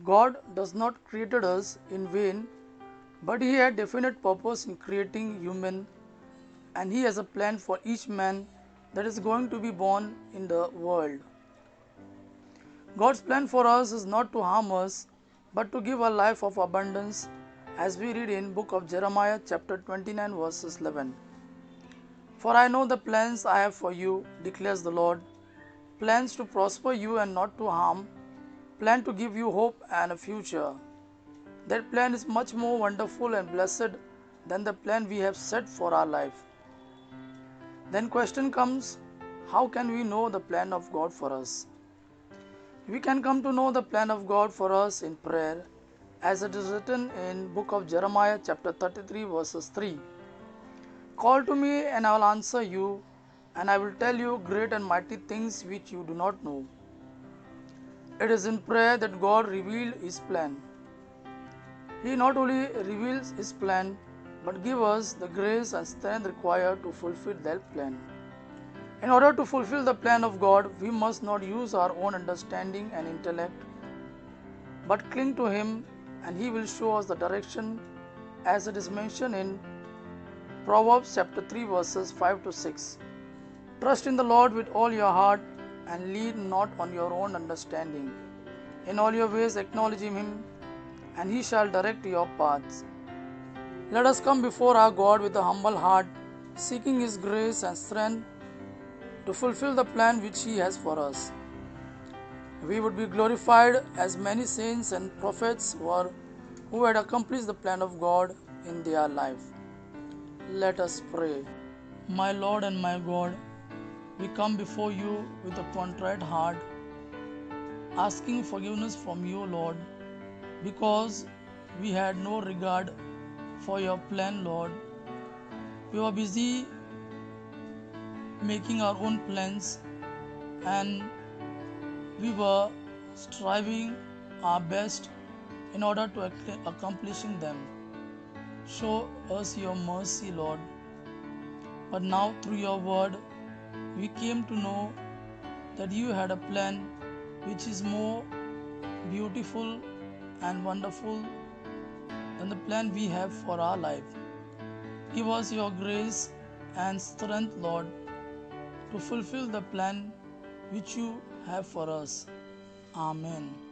God does not created us in vain, but He had definite purpose in creating human, and He has a plan for each man that is going to be born in the world. God's plan for us is not to harm us, but to give a life of abundance, as we read in book of Jeremiah chapter 29 verses 11. For I know the plans I have for you, declares the Lord, plans to prosper you and not to harm, plan to give you hope and a future. That plan is much more wonderful and blessed than the plan we have set for our life. Then question comes, how can we know the plan of God for us? We can come to know the plan of God for us in prayer, as it is written in book of Jeremiah chapter 33 verses 3. Call to me and I will answer you, and I will tell you great and mighty things which you do not know. It is in prayer that God revealed His plan. He not only reveals His plan, but gives us the grace and strength required to fulfill that plan. In order to fulfill the plan of God, we must not use our own understanding and intellect, but cling to Him, and He will show us the direction, as it is mentioned in Proverbs chapter 3 verses 5 to 6. Trust in the Lord with all your heart and lean not on your own understanding. In all your ways acknowledge Him, and He shall direct your paths. Let us come before our God with a humble heart, seeking His grace and strength to fulfill the plan which He has for us. We would be glorified as many saints and prophets were who had accomplished the plan of God in their life. Let us pray. My Lord and my God, we come before you with a contrite heart, asking forgiveness from you, Lord, because we had no regard for your plan, Lord. We were busy making our own plans, and we were striving our best in order to accomplishing them. Show us your mercy, Lord. But now through your word, we came to know that you had a plan which is more beautiful and wonderful than the plan we have for our life. Give us your grace and strength, Lord, to fulfill the plan which you have for us. Amen.